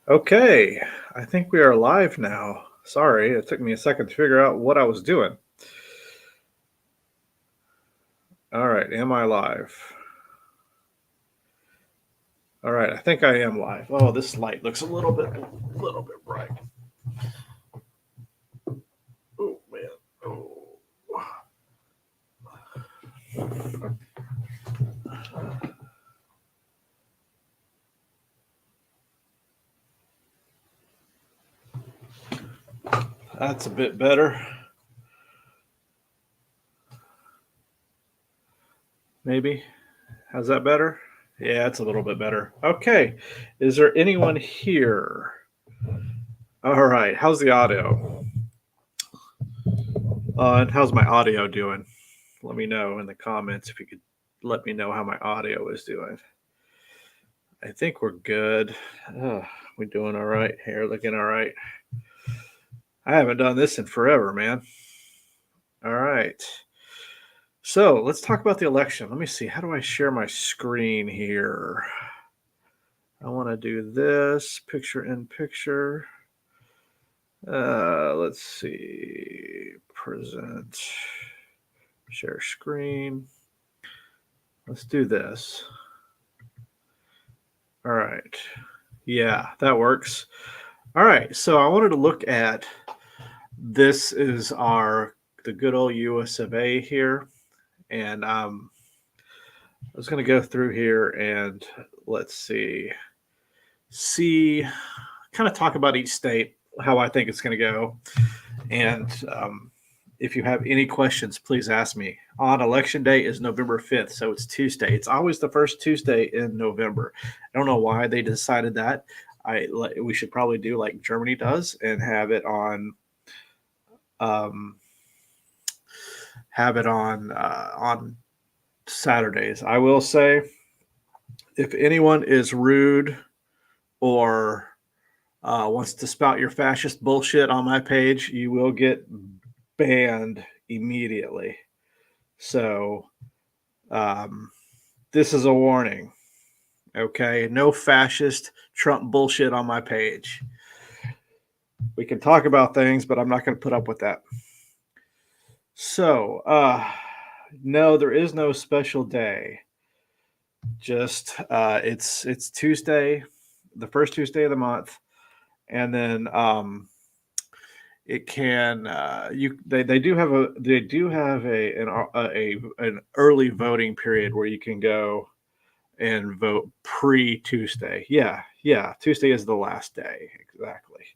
Okay, I think we are live now. Sorry, it took me a second to figure out what I was doing. All right, am I live? All right, I think I am live. Oh, this light looks a little bit bright. Oh man. Oh. That's a bit better. Maybe. How's that better? Yeah, it's a little bit better. Okay. Is there anyone here? All right. How's the audio? And how's my audio doing? Let me know in the comments if you could let me know how my audio is doing. I think we're good. We doing all right here, looking all right. I haven't done this in forever, man. All right. So let's talk about the election. Let me see. How do I share my screen here? I want to do this picture in picture. Let's see. Present. Share screen. Let's do this. All right. Yeah, that works. All right. So I wanted to look at this is the good old US of A here. And I was going to go through here and let's see, kind of talk about each state, how I think it's going to go. And if you have any questions, please ask me. On election day is November 5th, so it's Tuesday. It's always the first Tuesday in November. I don't know why they decided that. We should probably do like Germany does and have it on on Saturdays. I will say, if anyone is rude or wants to spout your fascist bullshit on my page, you will get banned immediately. So, this is a warning. Okay, no fascist Trump bullshit on my page. We can talk about things, but I'm not going to put up with that. So, no, there is no special day. Just it's Tuesday, the first Tuesday of the month, and then it can they do have an early voting period where you can go and vote pre Tuesday. Yeah, Tuesday is the last day exactly.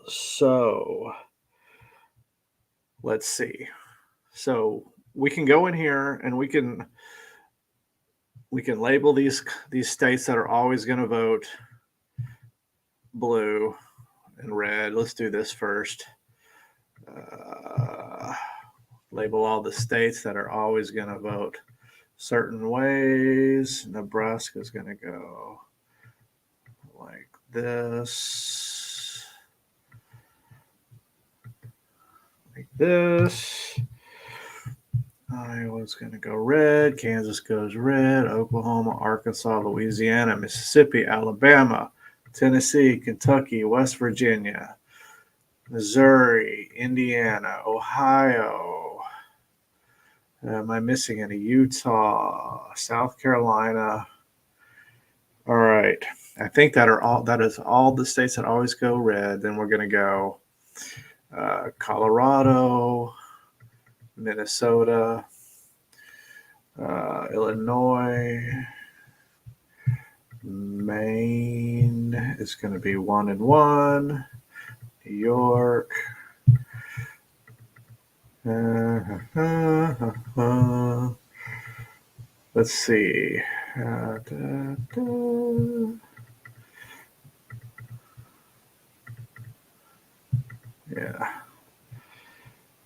So let's see. So we can go in here and we can label these states that are always going to vote blue and red. Let's do this first. Label all the states that are always going to vote certain ways. Nebraska is going to go like this. Like this. Iowa's going to go red. Kansas goes red. Oklahoma, Arkansas, Louisiana, Mississippi, Alabama, Tennessee, Kentucky, West Virginia, Missouri, Indiana, Ohio. Am I missing any? Utah, South Carolina. All right. I think that is all the states that always go red. Then we're going to go Colorado, Minnesota, Illinois, Maine is going to be 1 and 1. New York. Let's see. Yeah.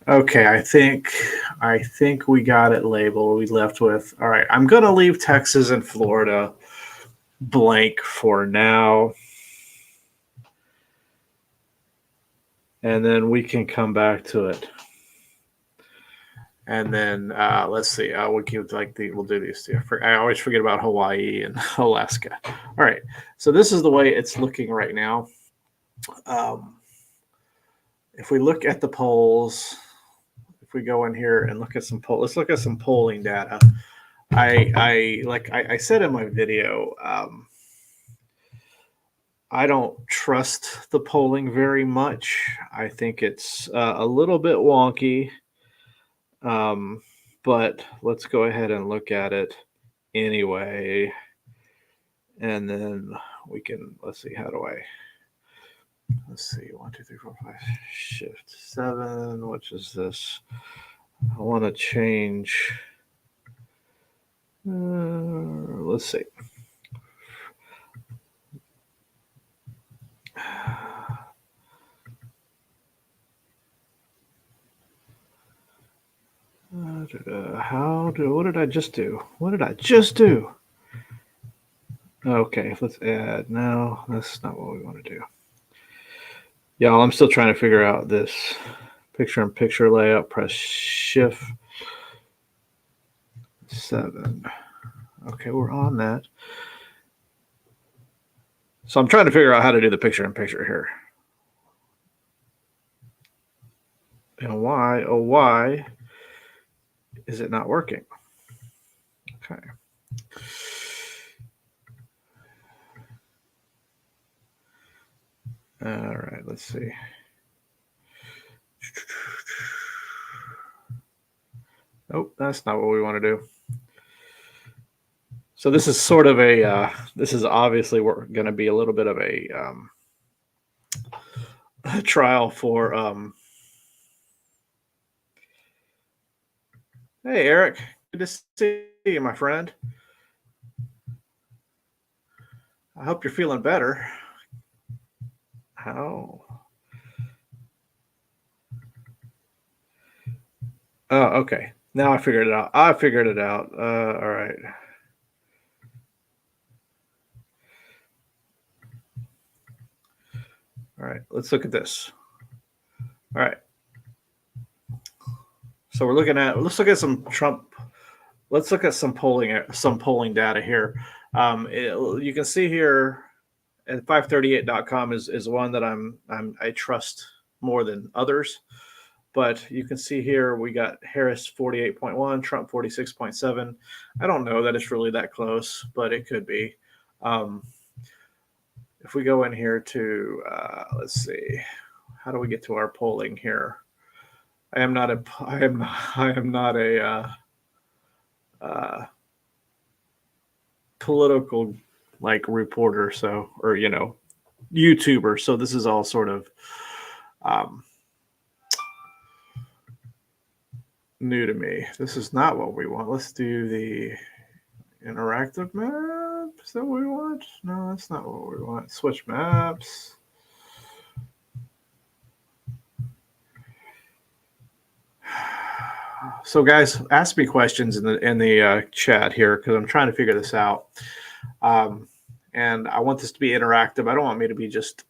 Okay, I think we got it labeled. We left with, all right, I'm going to leave Texas and Florida blank for now. And then we can come back to it. And then let's see. We'll do these two. I always forget about Hawaii and Alaska. All right, so this is the way it's looking right now. If we look at the polls, if we go in here and look at some poll, let's look at some polling data. I said in my video, I don't trust the polling very much. I think it's a little bit wonky. But let's go ahead and look at it anyway. And then we can, let's see, let's see, 1, 2, 3, 4, 5, shift 7, which is this. I want to change, let's see. What did I just do? What did I just do? Okay, let's add. No, that's not what we want to do. Y'all, I'm still trying to figure out this picture-in-picture layout. Press Shift 7. Okay, we're on that. So I'm trying to figure out how to do the picture-in-picture here. And why, oh why, is it not working? Okay. All right, let's see. Nope, that's not what we want to do. So this is sort of a, this is obviously going to be a little bit of a trial for, hey, Eric, good to see you, my friend. I hope you're feeling better. How? Oh, okay. Now I figured it out. All right. All right. Let's look at this. All right. So let's look at some Trump. Let's look at some polling data here. You can see here at 538.com is one that I trust more than others. But you can see here we got Harris 48.1, Trump 46.7. I don't know that it's really that close, but it could be. If we go in here to, let's see, how do we get to our polling here? I am not a political reporter, so, or YouTuber. So this is all sort of new to me. This is not what we want. Let's do the interactive map. Is that what we want? No, that's not what we want. Switch maps. So, guys, ask me questions in the chat here because I'm trying to figure this out. And I want this to be interactive. I don't want me to be just,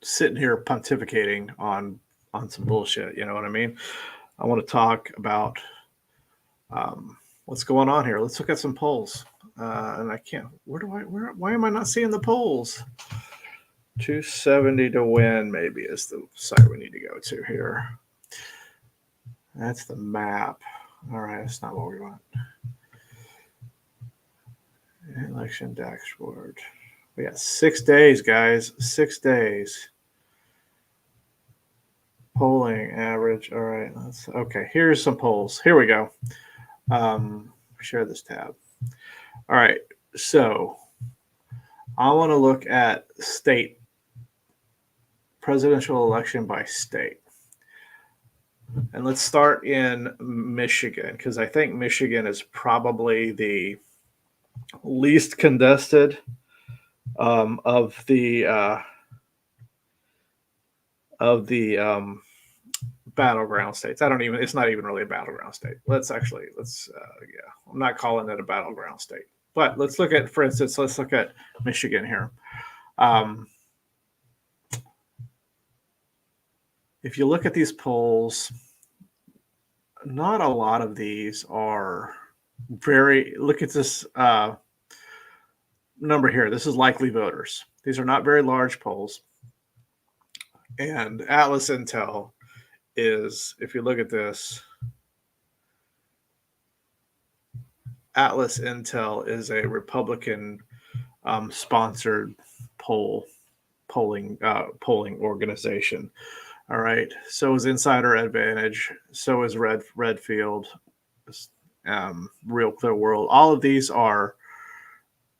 sitting here pontificating on some bullshit. You know what I mean? I want to talk about what's going on here. Let's look at some polls. And I can't. Why am I not seeing the polls? 270 to win, maybe, is the site we need to go to here. That's the map. All right, that's not what we want. Election dashboard. We got 6 days, guys. 6 days. Polling average. All right. Okay. Here's some polls. Here we go. Share this tab. All right. So I want to look at state presidential election by state. And let's start in Michigan, because I think Michigan is probably the least contested of the battleground states. It's not even really a battleground state. I'm not calling it a battleground state. But let's look at, for instance, let's look at Michigan here. If you look at these polls, not a lot of these are Look at this number here. This is likely voters. These are not very large polls. And Atlas Intel is, if you look at this, Atlas Intel is a Republican sponsored polling organization. All right. So is Insider Advantage. So is Redfield, Real Clear World. All of these are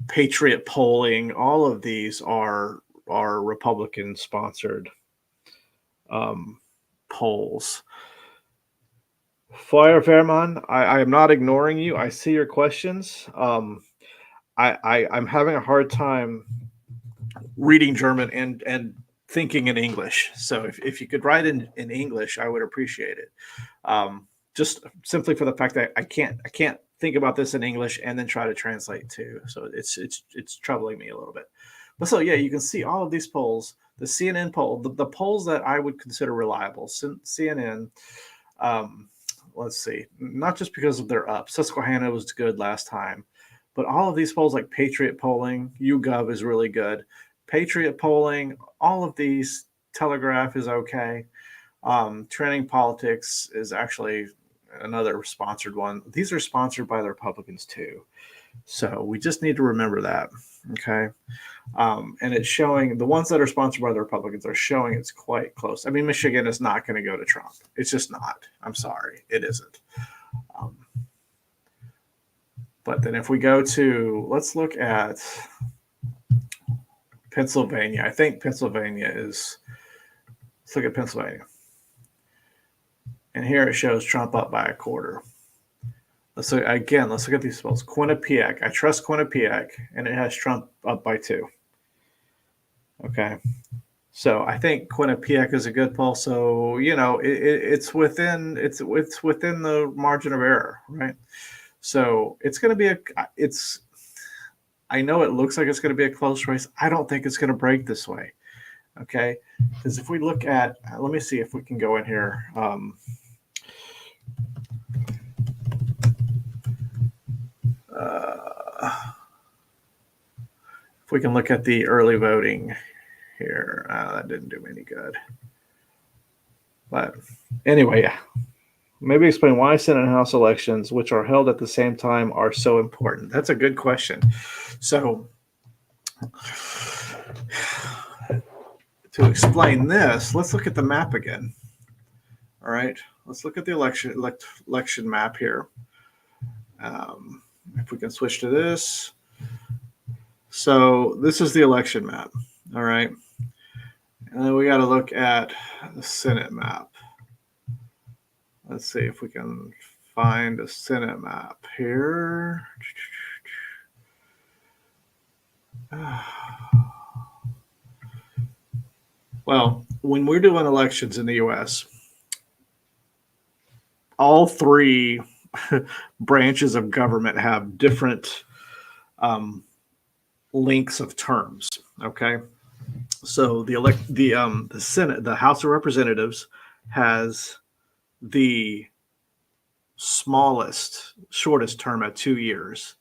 Patriot Polling. All of these are Republican sponsored polls. Fire Fairman, I am not ignoring you. I see your questions. I'm having a hard time reading German and thinking in English. So if you could write in English, I would appreciate it. Just simply for the fact that I can't think about this in English and then try to translate too. So it's troubling me a little bit. But so yeah, you can see all of these polls. The CNN poll, the polls that I would consider reliable. CNN. Let's see, not just because they're up. Susquehanna was good last time, but all of these polls like Patriot Polling, YouGov is really good. Patriot Polling, all of these, Telegraph is okay. Trending Politics is actually another sponsored one. These are sponsored by the Republicans too. So we just need to remember that. Okay. And it's showing the ones that are sponsored by the Republicans are showing it's quite close. I mean, Michigan is not going to go to Trump. It's just not. I'm sorry. It isn't. But then if we go to, let's look at Pennsylvania. I think Pennsylvania is, let's look at Pennsylvania. And here it shows Trump up by a quarter. Let's look at these polls. Quinnipiac. I trust Quinnipiac, and it has Trump up by 2. Okay. So I think Quinnipiac is a good poll. So, it's within the margin of error, right? So it's going to be I know it looks like it's going to be a close race. I don't think it's going to break this way. Okay. Because if we look at, let me see if we can go in here. If we can look at the early voting here, that didn't do me any good. But anyway, maybe explain why Senate and House elections, which are held at the same time, are so important. That's a good question. So to explain this, let's look at the map again. All right, let's look at the election map here. If we can switch to this. So this is the election map. All right. And then we got to look at the Senate map. Let's see if we can find a Senate map here. Well, when we're doing elections in the U.S., all 3 branches of government have different lengths of terms. Okay, so the Senate, the House of Representatives, has the shortest term at 2 years.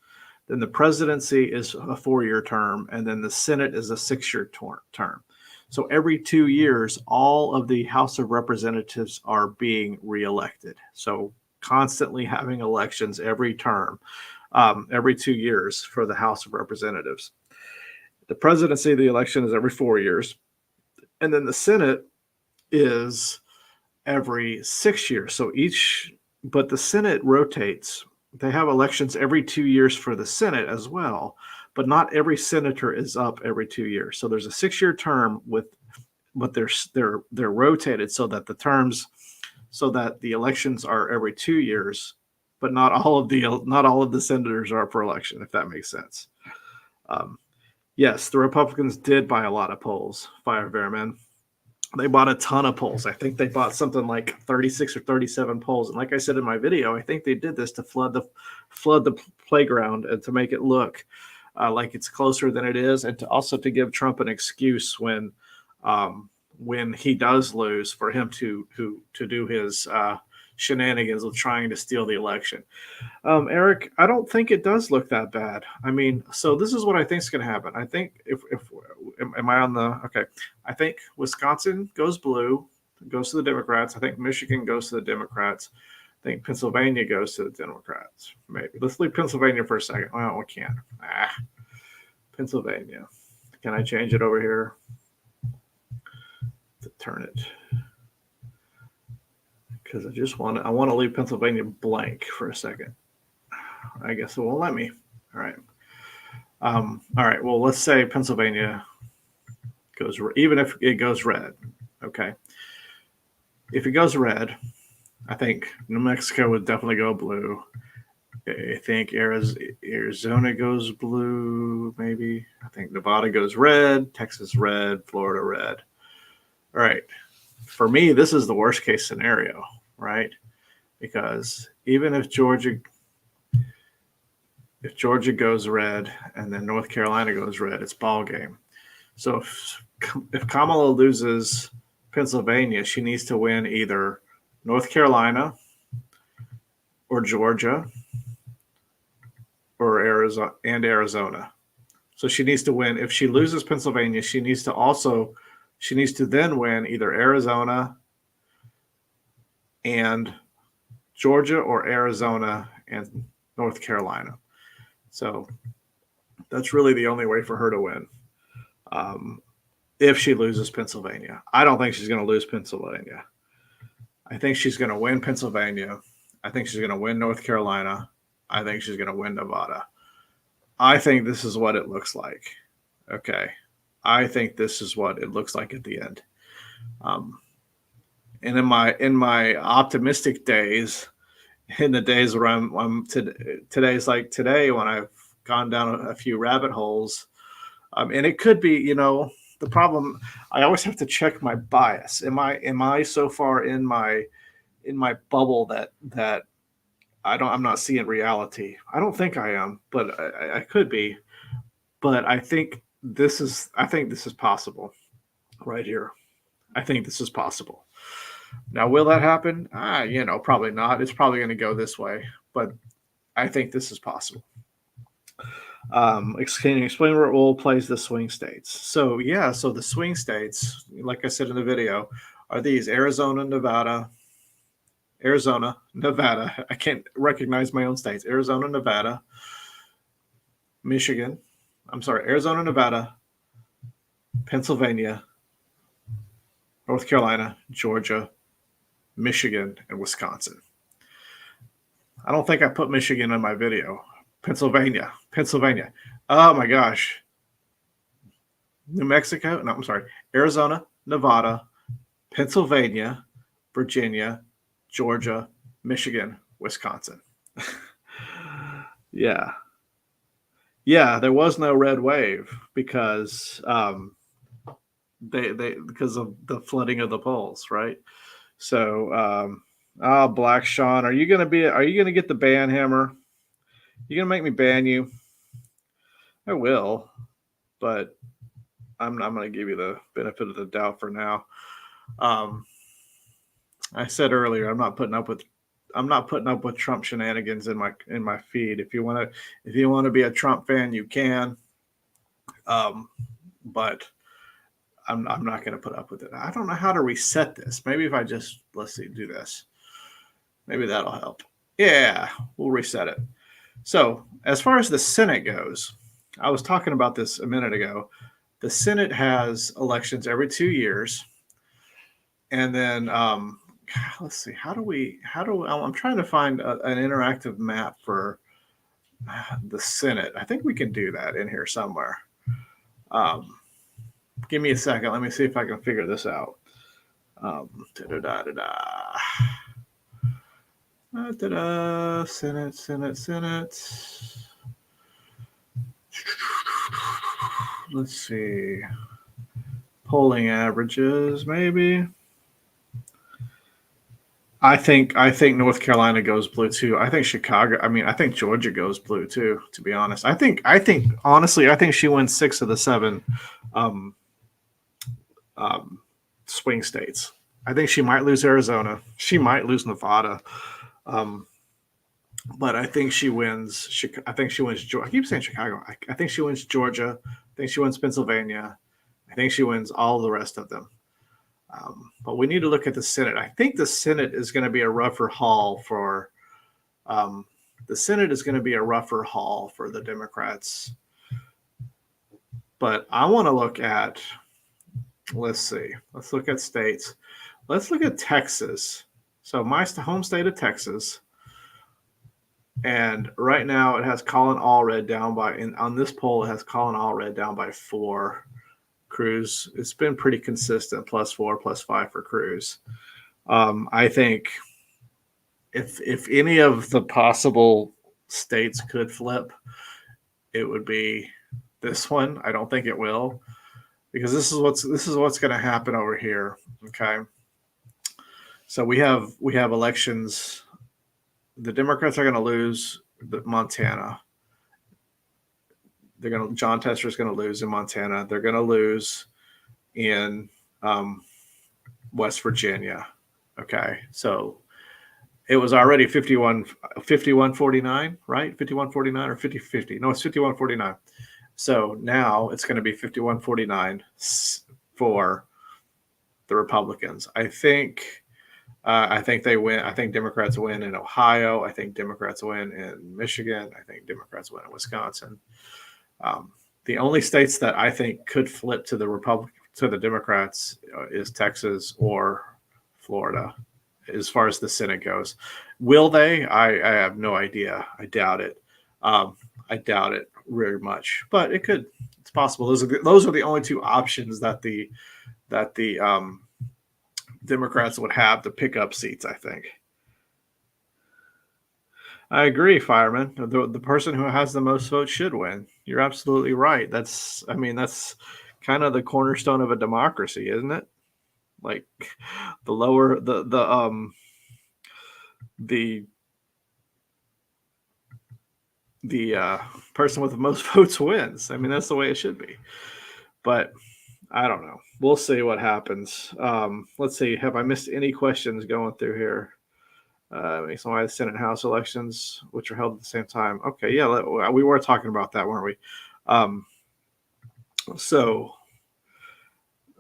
Then the presidency is a 4-year term, and then the Senate is a 6-year term. So every 2 years, all of the House of Representatives are being reelected. So constantly having elections every term, every 2 years for the House of Representatives. The presidency, the election is every 4 years. And then the Senate is every 6 years. So but the Senate rotates. They have elections every 2 years for the Senate as well, but not every senator is up every 2 years. So there's a 6-year term but they're rotated so that the elections are every 2 years, but not all of the senators are up for election, if that makes sense. Yes, the Republicans did buy a lot of polls, Fire Bearman. They bought a ton of polls. I think they bought something like 36 or 37 polls. And like I said in my video, I think they did this to flood the playground and to make it look like it's closer than it is, and to give Trump an excuse when he does lose, for him to do his shenanigans with trying to steal the election. Eric, I don't think it does look that bad. I mean, so this is what I think is going to happen. I think if am I on the okay? I think Wisconsin goes blue, goes to the Democrats. I think Michigan goes to the Democrats. I think Pennsylvania goes to the Democrats. Maybe let's leave Pennsylvania for a second. Well, we can't. Pennsylvania. Can I change it over here to turn it? Because I want to leave Pennsylvania blank for a second. I guess it won't let me. All right. All right. Well, let's say Pennsylvania goes, even if it goes red. Okay. If it goes red, I think New Mexico would definitely go blue. I think Arizona goes blue, maybe. I think Nevada goes red, Texas red, Florida red. All right. For me, this is the worst case scenario, right? Because even if Georgia goes red and then North Carolina goes red, it's ball game. So if Kamala loses Pennsylvania, she needs to win either North Carolina or Georgia or Arizona. So she needs to win. If she loses Pennsylvania, she needs to then win either Arizona and Georgia or Arizona and North Carolina. So that's really the only way for her to win. If she loses Pennsylvania, I don't think she's going to lose Pennsylvania. I think she's going to win Pennsylvania. I think she's going to win North Carolina. I think she's going to win Nevada. I think this is what it looks like. Okay. I think this is what it looks like at the end. And in my optimistic days, in the days where I'm today's like today when I've gone down a few rabbit holes, and it could be, the problem. I always have to check my bias. Am I so far in my bubble that I'm not seeing reality? I don't think I am, but I could be. But I think this is possible right here. I think this is possible. Now, will that happen? Probably not. It's probably going to go this way, but I think this is possible. Can you explain what role plays the swing states? So the swing states, like I said in the video, are these Arizona, Nevada. I can't recognize my own states. Arizona, Nevada, Arizona, Nevada, Pennsylvania, North Carolina, Georgia, Michigan, and Wisconsin. I don't think I put Michigan in my video. Pennsylvania. Oh my gosh. New Mexico. No, I'm sorry. Arizona, Nevada, Pennsylvania, Virginia, Georgia, Michigan, Wisconsin. Yeah. There was no red wave because because of the flooding of the polls, right? So, Black Sean, are you gonna get the ban hammer? You gonna make me ban you? I will, but I'm gonna give you the benefit of the doubt for now. I said earlier, I'm not putting up with Trump shenanigans in my feed. If you want to be a Trump fan, you can. But I'm not going to put up with it. I don't know how to reset this. Maybe if I just do this. Maybe that'll help. Yeah, we'll reset it. So as far as the Senate goes, I was talking about this a minute ago. The Senate has elections every 2 years, and then let's see. I'm trying to find an interactive map for the Senate. I think we can do that in here somewhere. Give me a second. Let me see if I can figure this out. Senate. Let's see. Polling averages, maybe. I think North Carolina goes blue too. I think I think Georgia goes blue too, to be honest. I think honestly, I think she wins 6 of the 7 swing states. I think she might lose Arizona. She might lose Nevada. But I think she wins. I think she wins. I keep saying Chicago. I think she wins Georgia. I think she wins Pennsylvania. I think she wins all the rest of them. But we need to look at the Senate. I think the Senate is going to be a rougher haul for the Senate is going to be a rougher haul for the Democrats. But I want to look at. Let's see. Let's look at states. Let's look at Texas. So my home state of Texas. And right now it has Colin Allred down by, on this poll, it has Colin Allred down by 4. Cruz, it's been pretty consistent, +4, +5 for Cruz. I think if any of the possible states could flip, it would be this one. I don't think it will, because this is what's going to happen over here. Okay, so we have elections. The Democrats are going to lose Montana. John Tester's going to lose in Montana. They're going to lose in West Virginia. Okay, so it was already 51-49, right? 51-49 or 50-50? No, it's 51-49. So now it's going to be 51-49 for the Republicans. I think they win. I think Democrats win in Ohio. I think Democrats win in Michigan. I think Democrats win in Wisconsin. The only states that I think could flip to the Democrats is Texas or Florida, as far as the Senate goes. Will they? I have no idea. I doubt it. I doubt it very much, but it could. It's possible. Those are the only two options that the Democrats would have to pick up seats, I think. I agree, Fireman. The person who has the most votes should win. You're absolutely right. That's kind of the cornerstone of a democracy, isn't it? Like the lower the person with the most votes wins. I mean, that's the way it should be. But I don't know. We'll see what happens. Let's see. Have I missed any questions going through here? Some of the Senate and House elections, which are held at the same time. Okay, yeah, we were talking about that, weren't we? All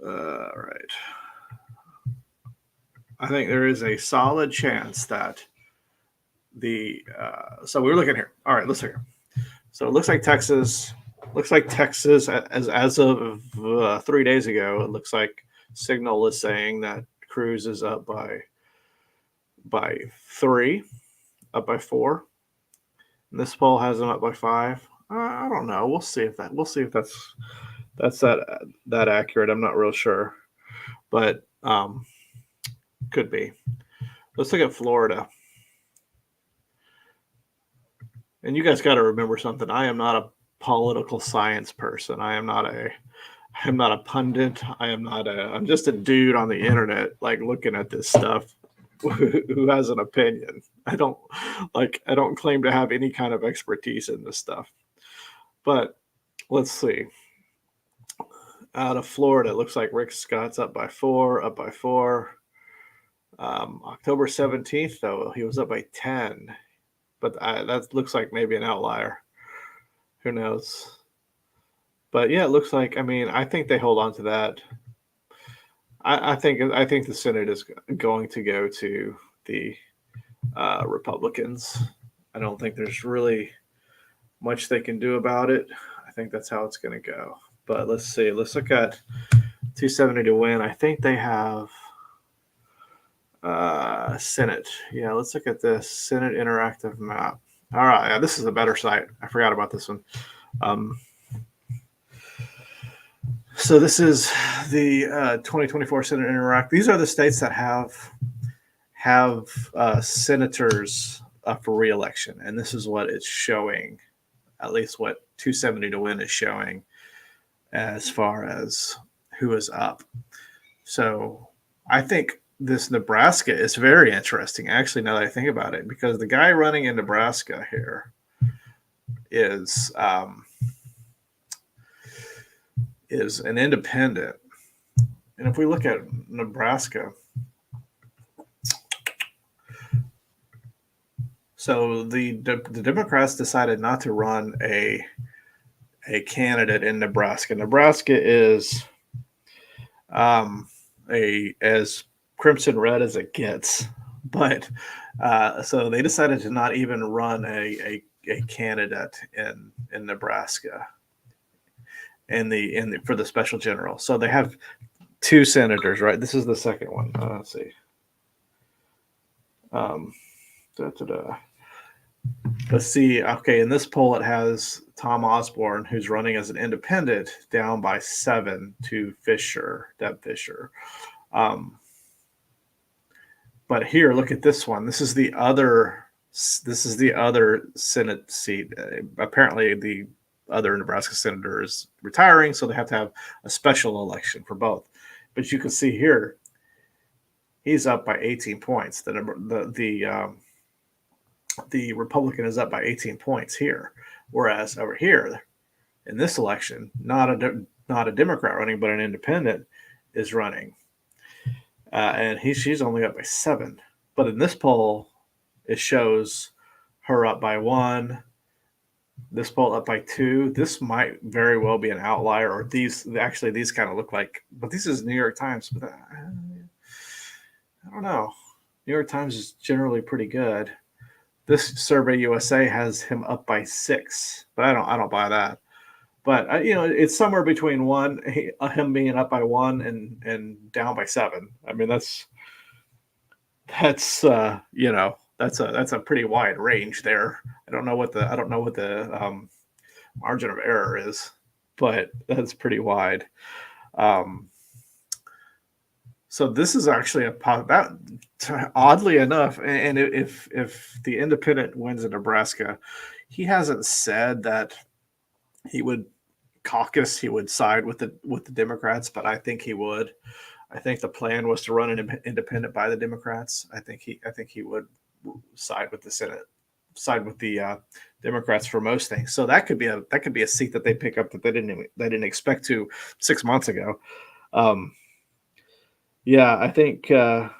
right. I think there is a solid chance that so we're looking here. All right, let's look here. So it looks like Texas, as of 3 days ago, it looks like Signal is saying that Cruz is up by 3, up by 4. And this poll has him up by 5. I don't know. We'll see if that's that accurate. I'm not real sure, but could be. Let's look at Florida. And you guys got to remember something. I am not a political science person. I am not a pundit. I'm just a dude on the internet, like looking at this stuff who has an opinion. I don't claim to have any kind of expertise in this stuff. But let's see. Out of Florida, it looks like Rick Scott's up by 4. October 17th, though, he was up by 10. But that looks like maybe an outlier. Who knows? But yeah, it looks like. I mean, I think they hold on to that. I think the Senate is going to go to the Republicans. I don't think there's really much they can do about it. I think that's how it's going to go. But let's see. Let's look at 270 to win. I think they have Senate. Yeah, let's look at this Senate interactive map. All right, yeah, this is a better site. I forgot about this one. So this is the 2024 Senate Interact. These are the states that have senators up for re-election, and this is what it's showing. At least what 270 to win is showing, as far as who is up. So I think this Nebraska is very interesting, actually, now that I think about it, because the guy running in Nebraska here is an independent. And if we look at Nebraska, So the Democrats decided not to run a candidate in Nebraska. Nebraska is a as crimson red as it gets, but so they decided to not even run a candidate in Nebraska in the for the special general. So they have two senators, right? This is the second one. Let's see. Da, da, da. Let's see. Okay, in this poll, it has Tom Osborne, who's running as an independent, down by 7 to Deb Fisher. But here, look at this one. This is the other. This is the other Senate seat. Apparently, the other Nebraska senator is retiring, so they have to have a special election for both. But you can see here, he's up by 18 points. The Republican is up by 18 points here, whereas over here in this election, not a Democrat running, but an independent is running, and she's only up by 7. But in this poll, it shows her up by 1. This poll up by 2. This might very well be an outlier, or these kind of look like, but this is New York Times. But I don't know. New York Times is generally pretty good. This Survey USA has him up by 6, but I don't buy that. But it's somewhere between him being up by 1 and down by 7. I mean, that's that's a pretty wide range there. I don't know what the margin of error is, but that's pretty wide. So this is actually oddly enough, and if the independent wins in Nebraska, he hasn't said that he would caucus, he would side with the Democrats, but I think he would. I think the plan was to run an independent by the Democrats. I think he would side with the Senate, side with the Democrats for most things. So that could be a seat that they pick up that they didn't expect to 6 months ago. Yeah, I think you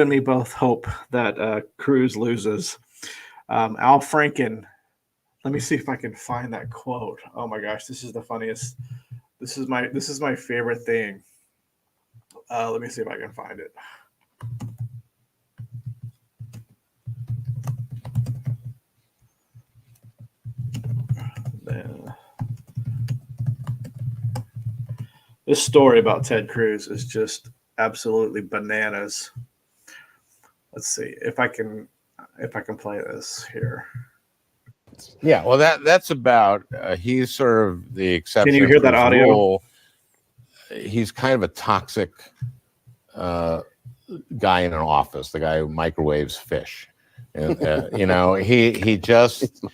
and me both hope that Cruz loses. Al Franken. Let me see if I can find that quote. Oh my gosh, this is the funniest. This is my favorite thing. Let me see if I can find it. This story about Ted Cruz is just absolutely bananas. Let's see if I can play this here. Yeah, well, that's about he's sort of the exception. Can you hear that audio? Rule. He's kind of a toxic guy in an office, the guy who microwaves fish. And, he just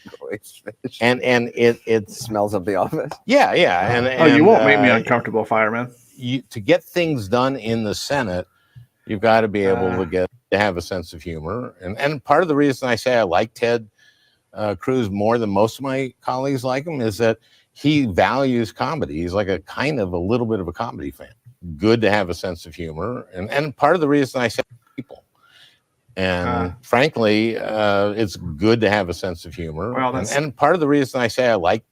and it smells of the office. Yeah. And you won't make me uncomfortable, fireman. To get things done in the Senate, you've got to be able to have a sense of humor. And part of the reason I say I like Ted Cruz more than most of my colleagues like him is that he values comedy. He's like a little bit of a comedy fan. Good to have a sense of humor. And part of the reason I say people. And frankly, it's good to have a sense of humor. Well, and part of the reason I say I like.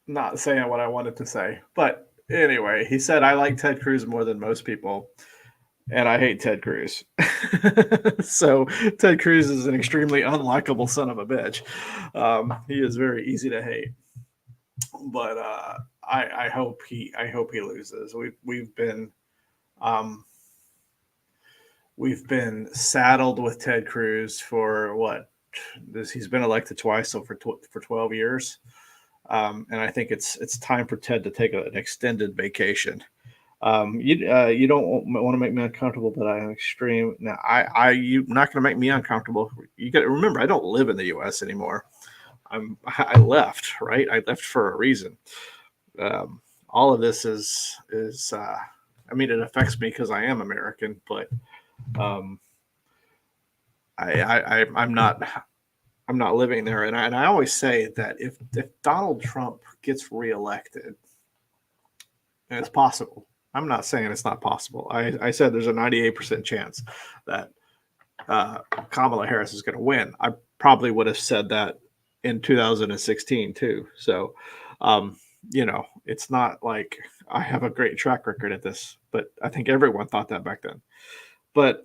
Not saying what I wanted to say. But anyway, he said, I like Ted Cruz more than most people. And I hate Ted Cruz. So Ted Cruz is an extremely unlikable son of a bitch. He is very easy to hate. But I hope he loses. We've been saddled with Ted Cruz for what? He's been elected twice, so for 12 years. And I think it's time for Ted to take an extended vacation. You don't want to make me uncomfortable, but I am extreme. Now, you're not going to make me uncomfortable. You got to remember, I don't live in the U.S. anymore. I left, right? I left for a reason. All of this is I mean, it affects me because I am American, but I'm not living there. And I always say that if Donald Trump gets reelected, and it's possible. I'm not saying it's not possible. I said there's a 98% chance that Kamala Harris is going to win. I probably would have said that in 2016 too. So, it's not like I have a great track record at this, but I think everyone thought that back then. But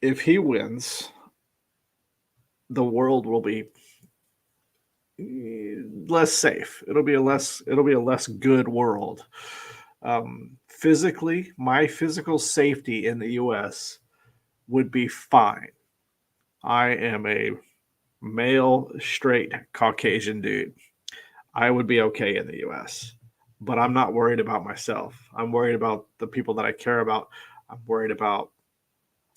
if he wins, the world will be less safe. It'll be a less good world. Physically, my physical safety in the U.S. would be fine. I am a male, straight, Caucasian dude. I would be okay in the US, but I'm not worried about myself. I'm worried about the people that I care about. I'm worried about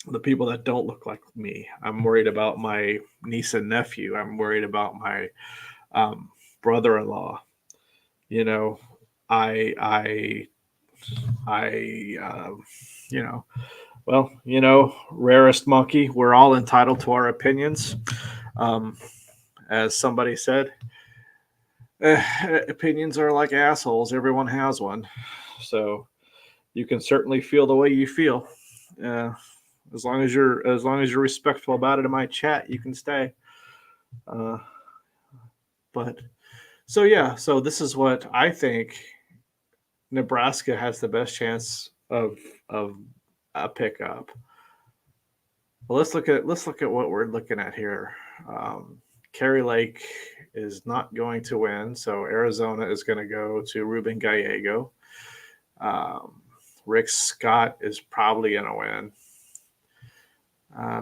the people that don't look like me. I'm worried about my niece and nephew. I'm worried about my brother-in-law. You know, I, I, you know, well, rarest monkey. We're all entitled to our opinions. Um, as somebody said, opinions are like assholes. Everyone has one, so you can certainly feel the way you feel. Uh, as long as you're respectful about it in my chat, you can stay. Uh, but so yeah, so this is what I think. Nebraska has the best chance of a pickup. Well, let's look at what we're looking at here. Kerry Lake is not going to win, so Arizona is going to go to Ruben Gallego. Rick Scott is probably going to win.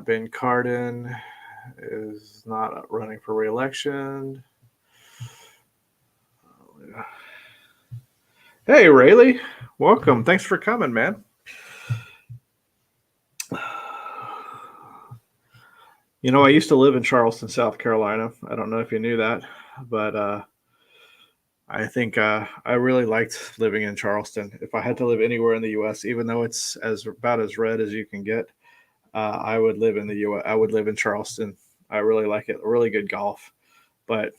Ben Cardin is not running for re-election. Hey, Rayleigh, welcome. Thanks for coming, man. I used to live in Charleston, South Carolina. I don't know if you knew that, but I think I really liked living in Charleston. If I had to live anywhere in the U.S., even though it's about as red as you can get, I would live in the U.S. I would live in Charleston. I really like it. Really good golf, but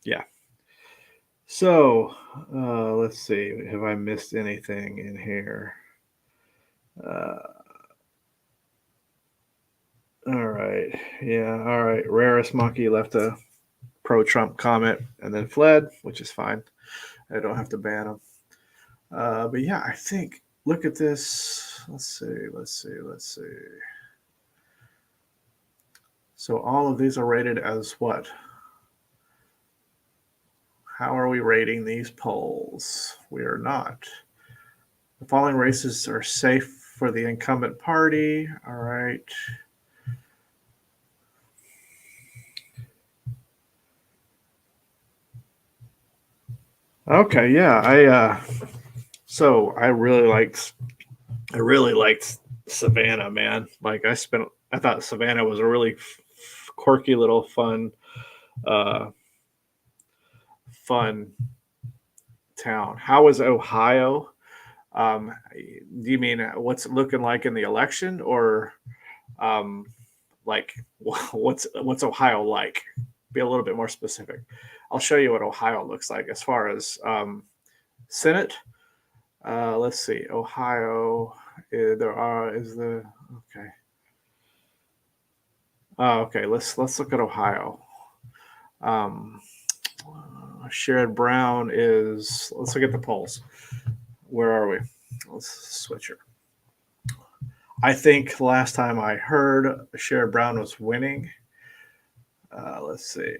yeah. So let's see. Have I missed anything in here? All right. Yeah. All right. Rarest monkey left a pro-Trump comment and then fled, which is fine. I don't have to ban him. But yeah, I think. Look at this. Let's see. So all of these are rated as what? How are we rating these polls? We are not. The following races are safe for the incumbent party. All right. Okay, yeah. I really liked Savannah, man. Like I thought Savannah was a really quirky little fun town. How is Ohio? Do you mean what's it looking like in the election, or like what's Ohio like? Be a little bit more specific. I'll show you what Ohio looks like as far as Senate. Let's see, Ohio. Okay. Okay. Let's look at Ohio. Sherrod Brown is. Let's look at the polls. Where are we? Let's switch her. I think last time I heard, Sherrod Brown was winning. Let's see.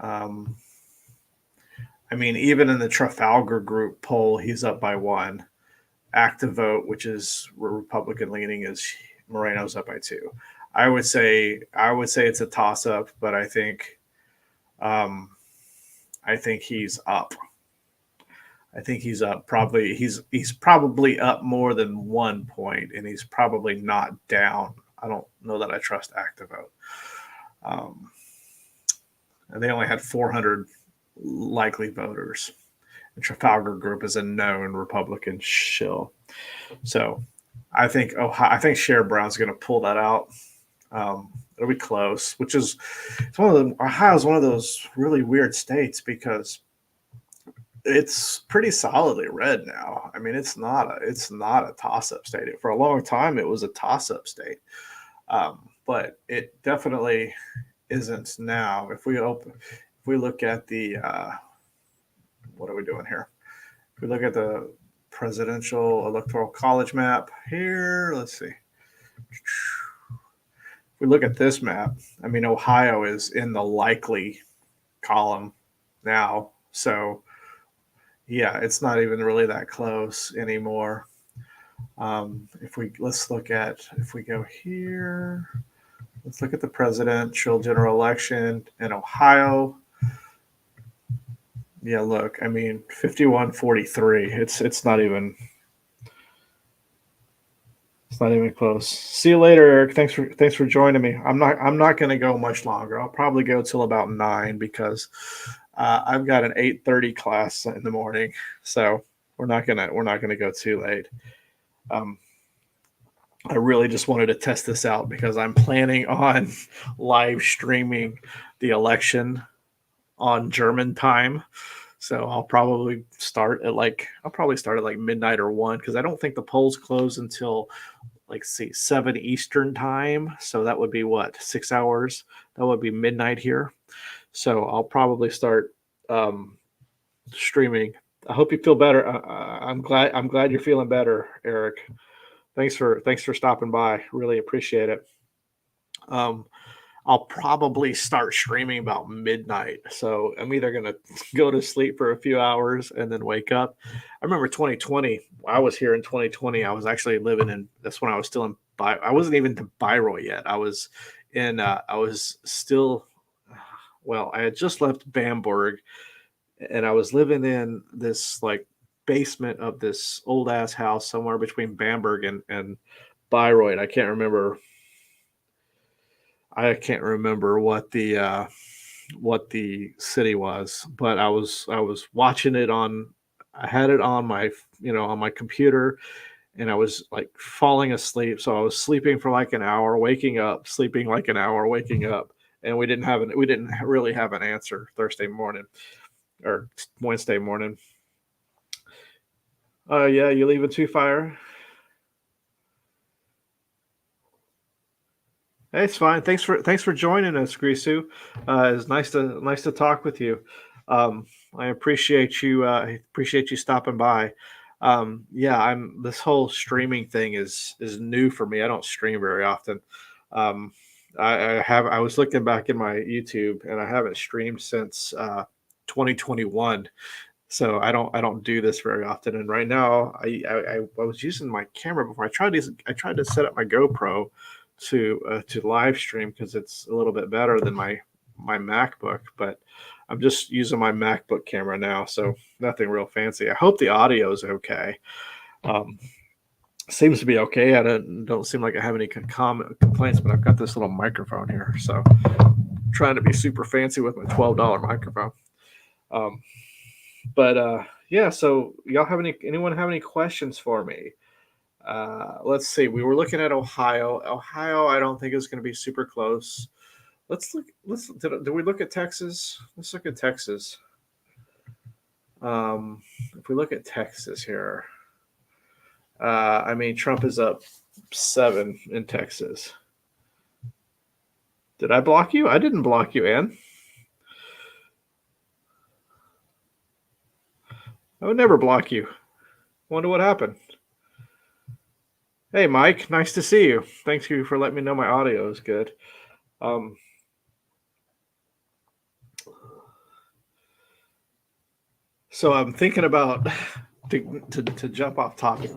I mean, even in the Trafalgar Group poll, he's up by one. Active Vote, which is Republican leaning, is Moreno's up by two. I would say it's a toss up, but I think he's up. I think he's up. Probably he's probably up more than 1 point, and he's probably not down. I don't know that I trust Active Vote. And they only had 400 likely voters. The Trafalgar Group is a known Republican shill. So I think Sherrod Brown's going to pull that out. It'll be close, which is Ohio is one of those really weird states because It's pretty solidly red now. I mean, it's not a toss up state. For a long time, it was a toss up state, but it definitely isn't now. If we look at the what are we doing here? If we look at the presidential electoral college map here, let's see. If we look at this map, I mean, Ohio is in the likely column now. So, yeah, it's not even really that close anymore. If we go here, let's look at the presidential general election in Ohio. Yeah, look, I mean, 51-43. It's not even close. See you later, Eric. Thanks for joining me. I'm not going to go much longer. I'll probably go till about 9 because I've got an 8:30 class in the morning. So we're not gonna go too late. Um, I really just wanted to test this out because I'm planning on live streaming the election on German time. So I'll probably start at like midnight or 1 because I don't think the polls close until like see 7 Eastern time. So that would be what, 6 hours? That would be midnight here. So I'll probably start um, streaming. I hope you feel better. I'm glad you're feeling better, Eric. Thanks for stopping by. Really appreciate it. Um, I'll probably start streaming about midnight. So I'm either gonna go to sleep for a few hours and then wake up. I remember 2020. I was here in 2020. I was actually living in. That's when I was still in. I wasn't even to Bayreuth yet. I was in. I was still. Well, I had just left Bamberg, and I was living in this like basement of this old ass house somewhere between Bamberg and Bayreuth. I can't remember what the city was, but I was watching it on. I had it on my on my computer, and I was like falling asleep. So I was sleeping for like an hour, waking up, sleeping like an hour, waking up, and we didn't really have an answer Thursday morning or Wednesday morning. Yeah, you leaving too, Fire? Hey, it's fine. Thanks for joining us, Grisu. It's nice to talk with you. I appreciate you. I appreciate you stopping by. Yeah, I'm. This whole streaming thing is new for me. I don't stream very often. Um, I have. I was looking back in my YouTube, and I haven't streamed since 2021. So I don't do this very often. And right now, I was using my camera before. I tried to set up my GoPro to live stream because it's a little bit better than my MacBook. But I'm just using my MacBook camera now, so nothing real fancy. I hope the audio is okay. Um, Seems to be okay. I don't seem like I have any complaints, but I've got this little microphone here, so I'm trying to be super fancy with my $12 microphone. Um, but yeah, so anyone have any questions for me? Let's see. We were looking at Ohio. Ohio, I don't think is going to be super close. Let's look. Did we look at Texas? Let's look at Texas. If we look at Texas here, I mean Trump is up 7 in Texas. Did I block you? I didn't block you, Ann. I would never block you. Wonder what happened. Hey, Mike, nice to see you. Thanks you for letting me know my audio is good. Um, so I'm thinking about to jump off topic.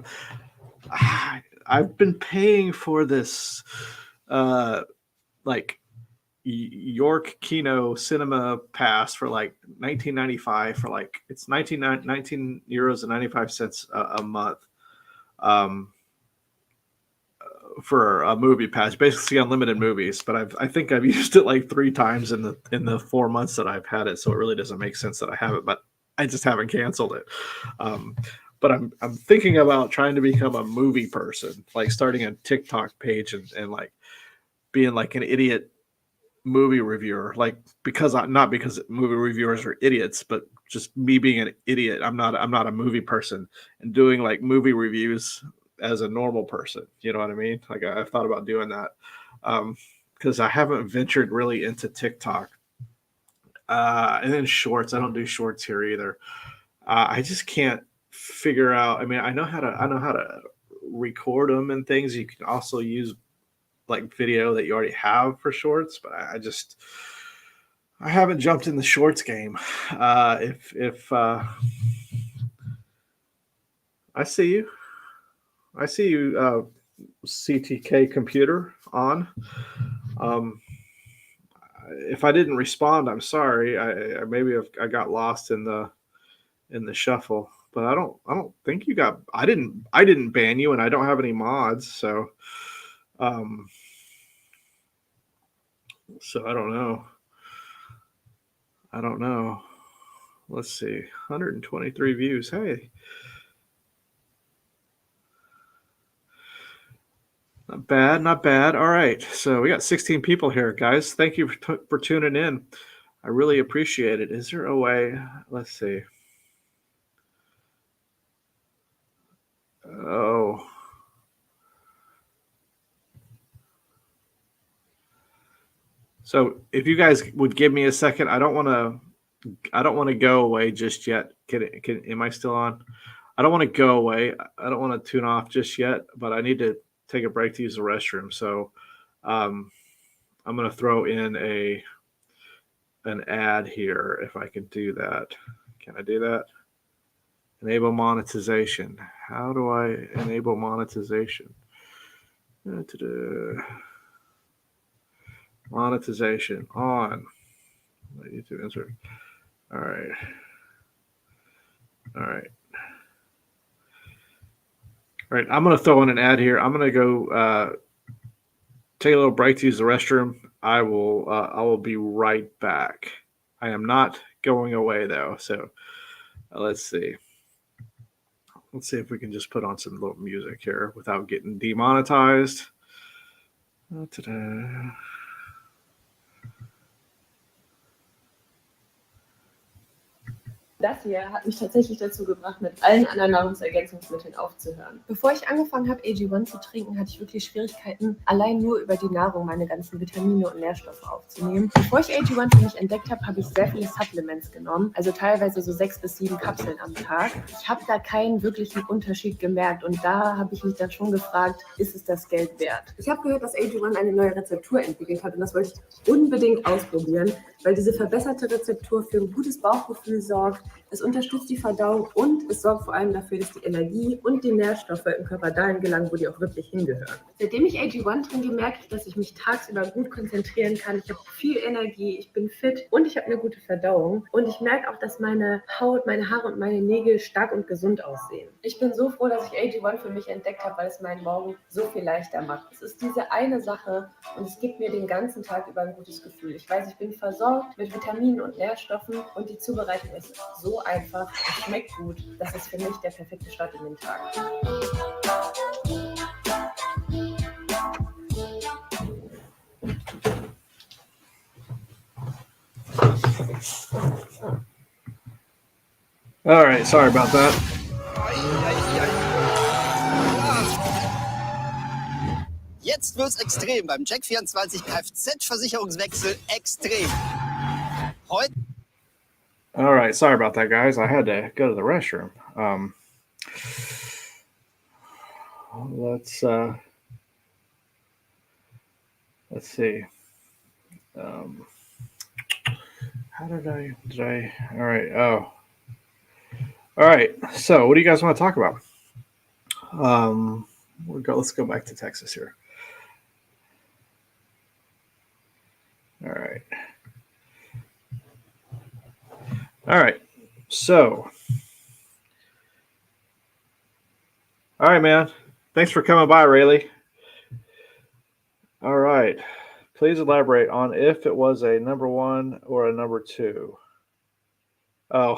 I've been paying for this, like York Kino Cinema Pass for like 1995 for like it's 19 euros and 95 cents a month. Um, for a movie pass, basically unlimited movies. But I think I've used it like 3 times in the 4 months that I've had it, so it really doesn't make sense that I have it. But I just haven't canceled it. Um, but I'm thinking about trying to become a movie person, like starting a TikTok page and like being like an idiot movie reviewer, like not because movie reviewers are idiots, but just me being an idiot. I'm not a movie person, and doing like movie reviews as a normal person. You know what I mean? Like I've thought about doing that because I haven't ventured really into TikTok. And then shorts. I don't do shorts here either. I just can't figure out. I mean, I know how to record them and things. You can also use like video that you already have for shorts, but I haven't jumped in the shorts game. If I see you, I see you, CTK computer on. Um, if I didn't respond, I'm sorry. I maybe I got lost in the shuffle, but I don't think you got. I didn't ban you, and I don't have any mods, um, so I don't know. I don't know. Let's see, 123 views. Hey, not bad, not bad. All right, so we got 16 people here, guys. Thank you for tuning in. I really appreciate it. Is there a way? Let's see. Oh, so if you guys would give me a second, I don't want to go away just yet. Am I still on? I don't want to go away. I don't want to tune off just yet, but I need to take a break to use the restroom. So um, I'm going to throw in an ad here if I can do that. Can I do that? Enable monetization. How do I enable monetization? Monetization on. YouTube insert. All right. All right. All right. I'm going to throw in an ad here. I'm going to go take a little break to use the restroom. I will be right back. I am not going away though. So let's see. Let's see if we can just put on some little music here without getting demonetized. Ta-da. Das hier hat mich tatsächlich dazu gebracht, mit allen anderen Nahrungsergänzungsmitteln aufzuhören. Bevor ich angefangen habe, AG1 zu trinken, hatte ich wirklich Schwierigkeiten, allein nur über die Nahrung meine ganzen Vitamine und Nährstoffe aufzunehmen. Bevor ich AG1 für mich entdeckt habe, habe ich sehr viele Supplements genommen, also teilweise so 6 bis 7 Kapseln am Tag. Ich habe da keinen wirklichen Unterschied gemerkt und da habe ich mich dann schon gefragt, ist es das Geld wert? Ich habe gehört, dass AG1 eine neue Rezeptur entwickelt hat und das wollte ich unbedingt ausprobieren, weil diese verbesserte Rezeptur für ein gutes Bauchgefühl sorgt. Es unterstützt die Verdauung und es sorgt vor allem dafür, dass die Energie und die Nährstoffe im Körper dahin gelangen, wo die auch wirklich hingehören. Seitdem ich AG1 trinke, merke ich, dass ich mich tagsüber gut konzentrieren kann. Ich habe viel Energie, ich bin fit und ich habe eine gute Verdauung. Und ich merke auch, dass meine Haut, meine Haare und meine Nägel stark und gesund aussehen. Ich bin so froh, dass ich AG1 für mich entdeckt habe, weil es meinen Morgen so viel leichter macht. Es ist diese eine Sache und es gibt mir den ganzen Tag über ein gutes Gefühl. Ich weiß, ich bin versorgt mit Vitaminen und Nährstoffen und die Zubereitung ist so einfach, es schmeckt gut. Das ist für mich der perfekte Start in den Tag. All right, sorry about that. Jetzt wird's extrem beim Check24 Kfz-Versicherungswechsel extrem. Heute. All right, sorry about that, guys. I had to go to the restroom. Let's see. How did I? All right. Oh. All right. So, what do you guys want to talk about? Let's go back to Texas here. All right. All right. So, all right, man. Thanks for coming by, Rayleigh. All right. Please elaborate on if it was a number 1 or a number 2. Oh.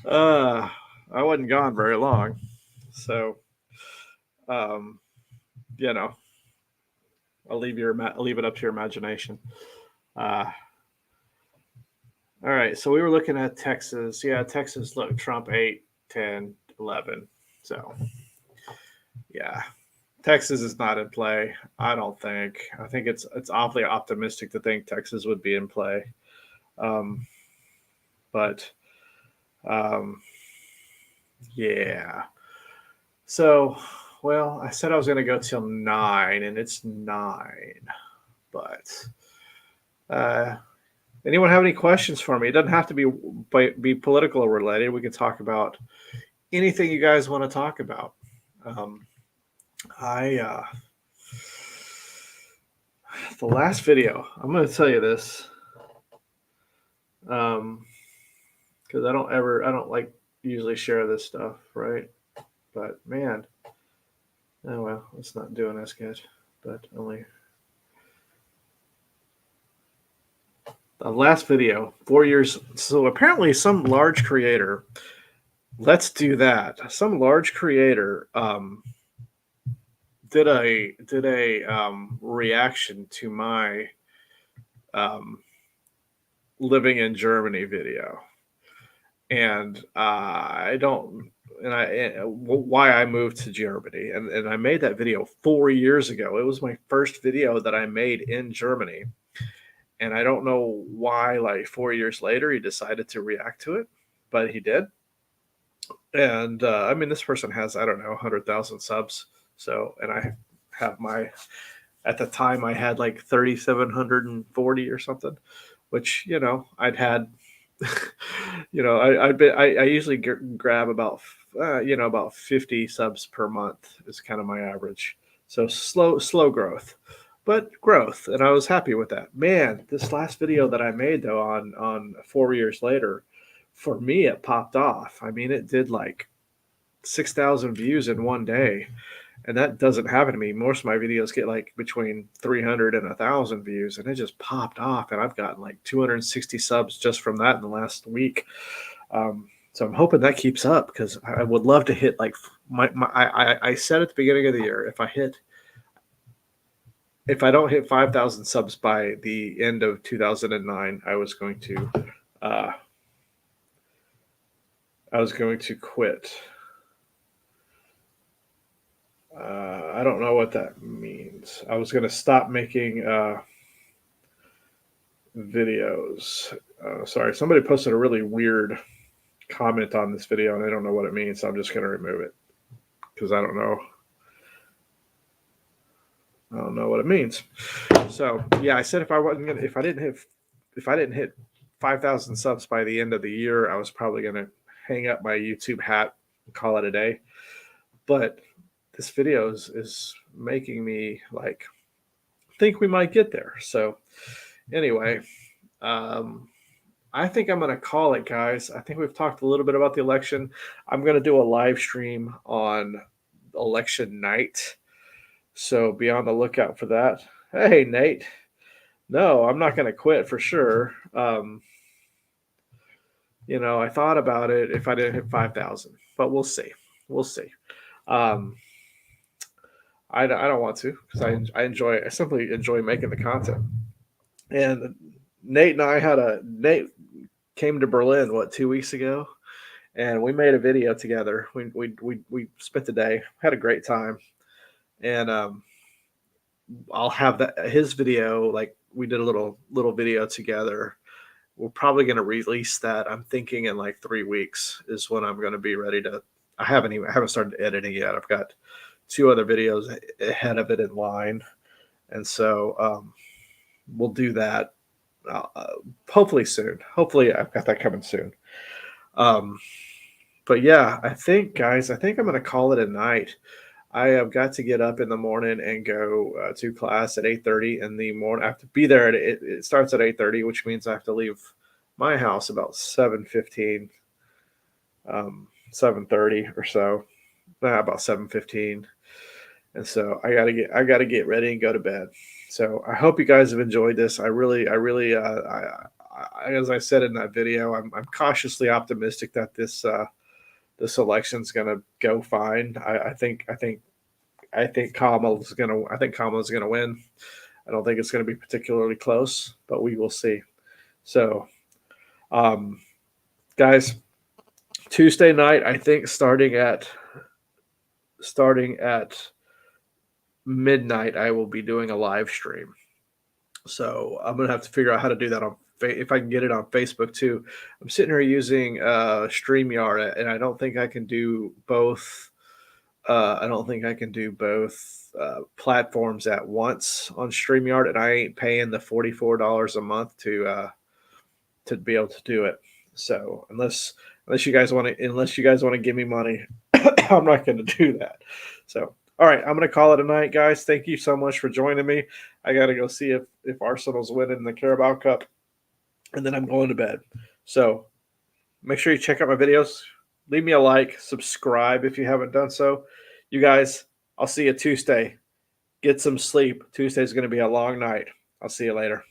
I wasn't gone very long. So, you know, I'll leave it up to your imagination. All right, so we were looking at Texas. Yeah, Texas. Look, Trump 8, 10, 11. So yeah, Texas is not in play. I don't think. I think it's awfully optimistic to think Texas would be in play. Um, but um, yeah. So, well, I said I was going to go till 9, and it's 9. But uh, anyone have any questions for me? It doesn't have to be political related. We can talk about anything you guys want to talk about. I the last video. I'm going to tell you this, because I don't like usually share this stuff, right? But man, oh well, it's not doing as good. But only the last video, 4 years. So apparently, some large creator. Let's do that. Some large creator did a reaction to my living in Germany video, and why I moved to Germany, and I made that video 4 years ago. It was my first video that I made in Germany, and I don't know why. Like 4 years later, he decided to react to it, but he did. And I mean, this person has, I don't know, 100,000 subs. So, and I have at the time I had like 3,740 or something, which, I'd had, I usually grab about, about 50 subs per month is kind of my average. So slow growth, but growth. And I was happy with that. Man, this last video that I made though, on 4 years later, for me, it popped off. I mean, it did like 6,000 views in one day. And that doesn't happen to me. Most of my videos get like between 300 and 1,000 views, and it just popped off. And I've gotten like 260 subs just from that in the last week. So I'm hoping that keeps up, because I would love to hit like I said at the beginning of the year, if I don't hit 5,000 subs by the end of 2009, I was going to quit. I don't know what that means. I was going to stop making videos. Sorry, somebody posted a really weird comment on this video, and I don't know what it means, so I'm just going to remove it, because I don't know what it means. So yeah, I said if I didn't hit 5,000 subs by the end of the year, I was probably going to hang up my YouTube hat and call it a day. But this video is making me like think we might get there. So anyway, I think I'm going to call it, guys. I think we've talked a little bit about the election. I'm going to do a live stream on election night, so be on the lookout for that. Hey, Nate. No, I'm not going to quit for sure. I thought about it if I didn't hit 5,000, but we'll see. We'll see. I don't want to, because I simply enjoy making the content. And Nate came to Berlin 2 weeks ago, and we made a video together. We spent the day, had a great time, and I'll have his video. Like, we did a little video together. We're probably going to release that. I'm thinking in like 3 weeks is when I'm going to be ready to. I haven't started editing yet. I've got 2 other videos ahead of it in line, and so we'll do that hopefully soon. Hopefully I've got that coming soon. But yeah, I think I'm going to call it a night. I have got to get up in the morning and go to class at 8:30 in the morning. I have to be there it starts at 8:30, which means I have to leave my house about 7:15, 7:30 or so, about 7:15. And so I gotta get ready and go to bed. So I hope you guys have enjoyed this. I really, as I said in that video, I'm cautiously optimistic that this election's gonna go fine. I think think Kamala's gonna win. I don't think it's gonna be particularly close, but we will see. So, guys, Tuesday night, I think starting at midnight, I will be doing a live stream. So I'm gonna have to figure out how to do that if I can get it on Facebook too. I'm sitting here using StreamYard, and I don't think I can do both. Platforms at once on StreamYard, and I ain't paying the $44 a month to be able to do it. So unless you guys want to give me money, I'm not going to do that. So all right, I'm going to call it a night, guys. Thank you so much for joining me. I got to go see if Arsenal's winning the Carabao Cup, and then I'm going to bed. So make sure you check out my videos. Leave me a like, subscribe if you haven't done so. You guys, I'll see you Tuesday. Get some sleep. Tuesday's going to be a long night. I'll see you later.